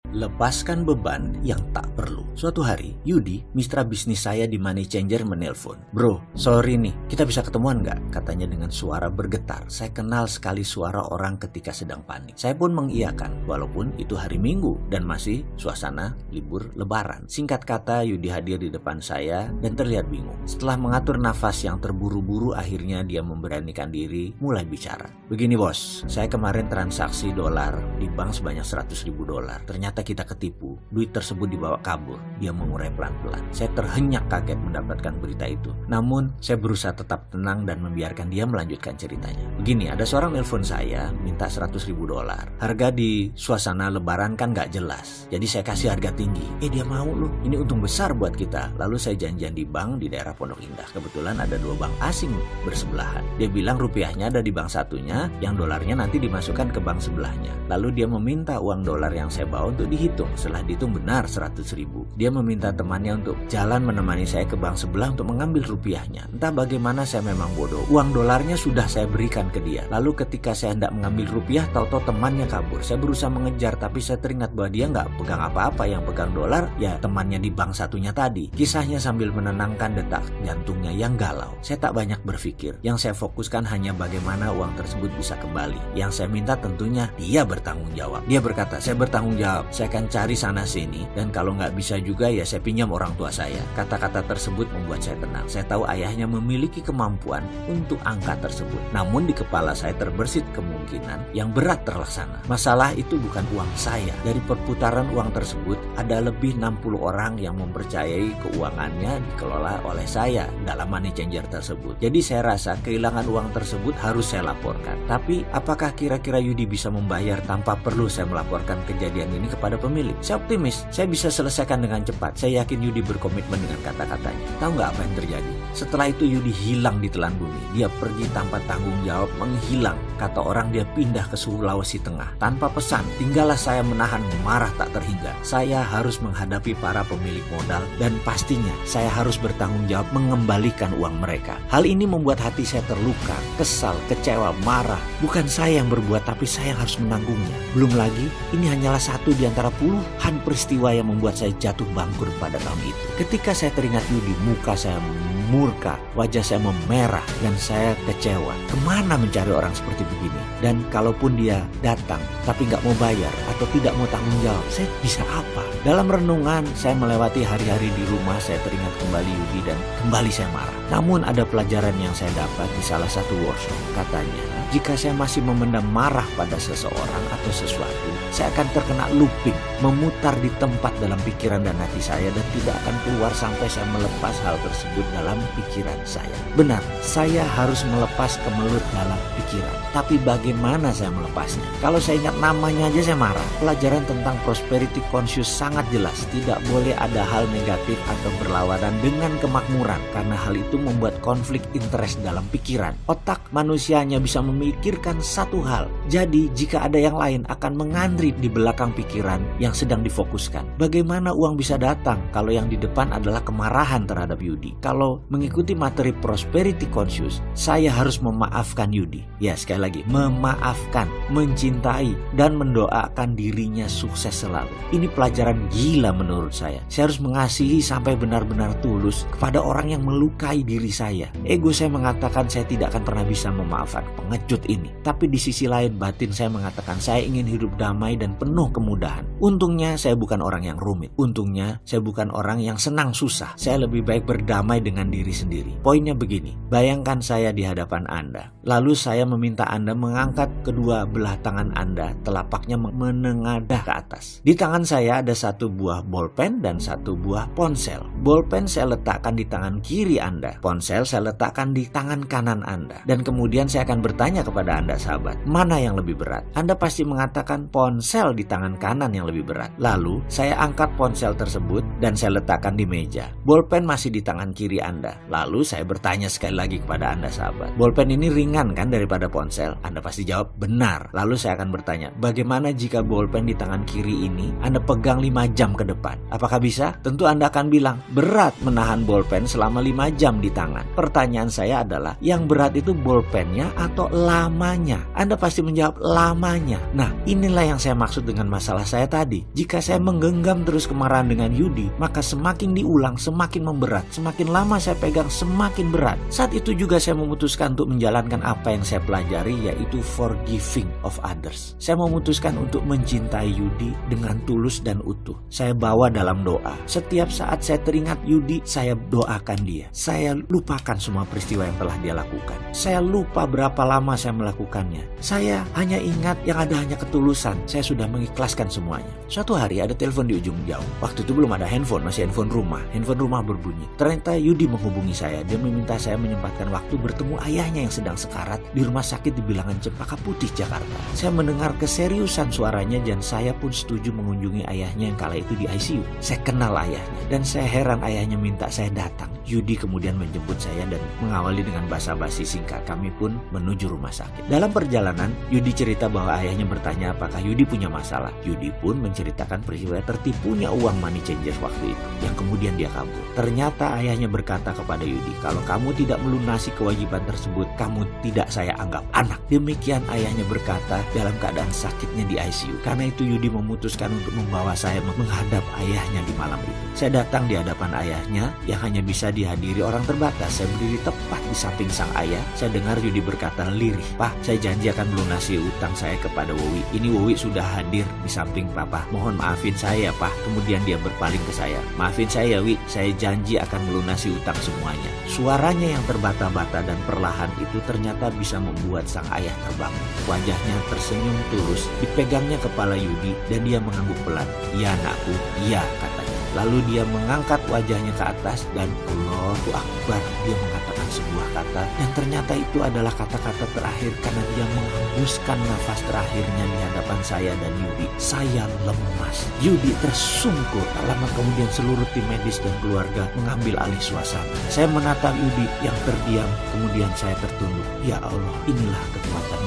Lepaskan beban yang tak perlu. Suatu hari, Yudi, mitra bisnis saya di Money Changer menelpon. "Bro, sorry nih, kita bisa ketemuan nggak?" Katanya dengan suara bergetar. Saya kenal sekali suara orang ketika sedang panik. Saya pun mengiyakan, walaupun itu hari Minggu dan masih suasana libur lebaran. Singkat kata, Yudi hadir di depan saya dan terlihat bingung. Setelah mengatur nafas yang terburu-buru, akhirnya dia memberanikan diri mulai bicara. "Begini bos, saya kemarin transaksi dolar di bank sebanyak $100.000. Ternyata kita ketipu. Duit tersebut dibawa kabur." Dia mengurai pelan-pelan. Saya terhenyak kaget mendapatkan berita itu. Namun, saya berusaha tetap tenang dan membiarkan dia melanjutkan ceritanya. "Begini, ada seorang nelpon saya minta $100.000. Harga di suasana lebaran kan gak jelas. Jadi saya kasih harga tinggi. Dia mau loh. Ini untung besar buat kita." Lalu saya janjian di bank di daerah Pondok Indah. Kebetulan ada 2 bank asing bersebelahan. Dia bilang rupiahnya ada di bank satunya, yang dolarnya nanti dimasukkan ke bank sebelahnya. Lalu dia meminta uang dolar yang saya bawa untuk dihitung. Setelah dihitung benar 100.000. Dia meminta temannya untuk jalan menemani saya ke bank sebelah untuk mengambil rupiahnya. Entah bagaimana saya memang bodoh. Uang dolarnya sudah saya berikan ke dia. Lalu ketika saya hendak mengambil rupiah, tahu-tahu temannya kabur. Saya berusaha mengejar, tapi saya teringat bahwa dia nggak pegang apa-apa. Yang pegang dolar ya temannya di bank satunya tadi. Kisahnya sambil menenangkan detak jantungnya yang galau. Saya tak banyak berpikir. Yang saya fokuskan hanya bagaimana uang tersebut bisa kembali. Yang saya minta tentunya dia bertanggung jawab. Dia berkata, "Saya bertanggung jawab. Saya akan cari sana sini, dan kalau nggak bisa juga ya saya pinjam orang tua saya." Kata-kata tersebut membuat saya tenang. Saya tahu ayahnya memiliki kemampuan untuk angka tersebut. Namun di kepala saya terbersit kemungkinan yang berat terlaksana. Masalah itu bukan uang saya. Dari perputaran uang tersebut ada lebih 60 orang yang mempercayai keuangannya dikelola oleh saya dalam Money Changer tersebut. Jadi saya rasa kehilangan uang tersebut harus saya laporkan. Tapi apakah kira-kira Yudi bisa membayar tanpa perlu saya melaporkan kejadian ini kepada pemilik? Saya optimis, saya bisa selesaikan dengan cepat. Saya yakin Yudi berkomitmen dengan kata-katanya. Tahu nggak apa yang terjadi? Setelah itu Yudi hilang di telan bumi. Dia pergi tanpa tanggung jawab, menghilang. Kata orang dia pindah ke Sulawesi Tengah. Tanpa pesan, tinggallah saya menahan marah tak terhingga. Saya harus menghadapi para pemilik modal dan pastinya saya harus bertanggung jawab mengembalikan uang mereka. Hal ini membuat hati saya terluka, kesal, kecewa, marah. Bukan saya yang berbuat, tapi saya yang harus menanggungnya. Belum lagi, ini hanyalah satu di antara puluhan peristiwa yang membuat saya jatuh bangkrut pada tahun itu. Ketika saya teringat Yudi, muka saya murka, wajah saya memerah, dan saya kecewa. Kemana mencari orang seperti begini? Dan kalaupun dia datang tapi nggak mau bayar atau tidak mau tanggung jawab, saya bisa apa? Dalam renungan, saya melewati hari-hari di rumah. Saya teringat kembali Yudi dan kembali saya marah. Namun ada pelajaran yang saya dapat di salah satu workshop. Katanya, jika saya masih memendam marah pada seseorang atau sesuatu, saya akan terkena looping, memutar di tempat dalam pikiran dan hati saya dan tidak akan keluar sampai saya melepas hal tersebut dalam pikiran saya. Benar, saya harus melepas kemelut dalam pikiran. Tapi bagaimana saya melepasnya? Kalau saya ingat namanya aja saya marah. Pelajaran tentang prosperity conscious sangat jelas. Tidak boleh ada hal negatif atau berlawanan dengan kemakmuran, karena hal itu membuat konflik interest dalam pikiran. Otak manusia hanya bisa memikirkan satu hal. Jadi jika ada yang lain akan mengantri di belakang pikiran yang sedang difokuskan. Bagaimana uang bisa datang kalau yang di depan adalah kemarahan terhadap Yudi? Kalau mengikuti materi prosperity conscious, saya harus memaafkan Yudi. Ya, sekali lagi, memaafkan, mencintai, dan mendoakan dirinya sukses selalu. Ini pelajaran gila menurut saya. Saya harus mengasihi sampai benar-benar tulus kepada orang yang melukai diri saya. Ego saya mengatakan saya tidak akan pernah bisa memaafkan pengecut ini. Tapi di sisi lain batin saya mengatakan saya ingin hidup damai dan penuh kemudahan. Untungnya saya bukan orang yang rumit. Untungnya saya bukan orang yang senang susah. Saya lebih baik berdamai dengan diri sendiri. Poinnya begini, bayangkan saya di hadapan Anda. Lalu saya meminta Anda mengangkat kedua belah tangan Anda, telapaknya menengadah ke atas. Di tangan saya ada satu buah bolpen dan satu buah ponsel. Bolpen saya letakkan di tangan kiri Anda. Ponsel saya letakkan di tangan kanan Anda. Dan kemudian saya akan bertanya kepada Anda sahabat, mana yang lebih berat? Anda pasti mengatakan ponsel di tangan kanan yang lebih berat. Lalu saya angkat ponsel tersebut dan saya letakkan di meja. Bolpen masih di tangan kiri Anda. Lalu saya bertanya sekali lagi kepada Anda sahabat, bolpen ini ringan kan daripada ponsel? Anda pasti jawab benar. Lalu saya akan bertanya, bagaimana jika bolpen di tangan kiri ini Anda pegang 5 jam ke depan? Apakah bisa? Tentu Anda akan bilang, Berat menahan bolpen selama 5 jam di tangan. Pertanyaan saya adalah, yang berat itu bolpennya atau lamanya? Anda pasti menjawab lamanya. Nah, inilah yang saya maksud dengan masalah saya tadi. Jika saya menggenggam terus kemarahan dengan Yudi, maka semakin diulang semakin memberat. Semakin lama saya pegang semakin berat. Saat itu juga saya memutuskan untuk menjalankan apa yang saya pelajari, yaitu forgiving of others. Saya memutuskan untuk mencintai Yudi dengan tulus dan utuh. Saya bawa dalam doa. Setiap saat saya teringat Yudi, saya doakan dia. Saya lupakan semua peristiwa yang telah dia lakukan. Saya lupa berapa lama saya melakukannya. Saya hanya ingat yang ada hanya ketulusan. Saya sudah mengikhlaskan semuanya. Suatu hari ada telepon di ujung jauh. Waktu itu belum ada handphone, masih handphone rumah. Handphone rumah berbunyi. Ternyata Yudi menghubungi saya. Dia meminta saya menyempatkan waktu bertemu ayahnya yang sedang sekarat di rumah sakit di Bilangan Cempaka Putih, Jakarta. Saya mendengar keseriusan suaranya dan saya pun setuju mengunjungi ayahnya yang kala itu di ICU. Saya kenal ayahnya dan saya heran ayahnya minta saya datang. Yudi kemudian menjemput saya dan mengawali dengan basa-basi singkat. Kami pun menuju rumah sakit. Dalam perjalanan, Yudi cerita bahwa ayahnya bertanya apakah Yudi punya masalah. Yudi pun menceritakan peristiwa tertipunya uang money changer waktu itu, yang kemudian dia kabur. Ternyata ayahnya berkata kepada Yudi, kalau kamu tidak melunasi kewajiban tersebut, kamu tidak saya anggap anak. Demikian ayahnya berkata dalam keadaan sakitnya di ICU. Karena itu Yudi memutuskan untuk membawa saya menghadap ayahnya di malam itu. Saya datang di hadapan ayahnya yang hanya bisa dihadiri orang terbatas. Saya berdiri tepat di samping sang ayah. Saya dengar Yudi berkata lirih, "Pak, saya janji akan melunasi utang saya kepada Wowi. Ini Wowi sudah hadir di samping Papa. Mohon maafin saya, Pak." Kemudian dia berpaling ke saya. "Maafin saya, Wi. Saya janji akan melunasi utang semuanya." Suaranya yang terbata-bata dan perlahan itu ternyata bisa membuat sang ayah terbangun. Wajahnya tersenyum tulus, dipegangnya kepala Yudi dan dia mengangguk pelan. "Iya, anakku, iya," katanya. Lalu dia mengangkat wajahnya ke atas dan Allahu Akbar, dia mengatakan sebuah kata dan ternyata itu adalah kata-kata terakhir karena dia menghembuskan nafas terakhirnya di hadapan saya dan Yudi. Saya lemas. Yudi tersungkur. Tak lama kemudian seluruh tim medis dan keluarga mengambil alih suasana. Saya menatap Yudi yang terdiam, kemudian saya tertunduk. Ya Allah, inilah kekuatan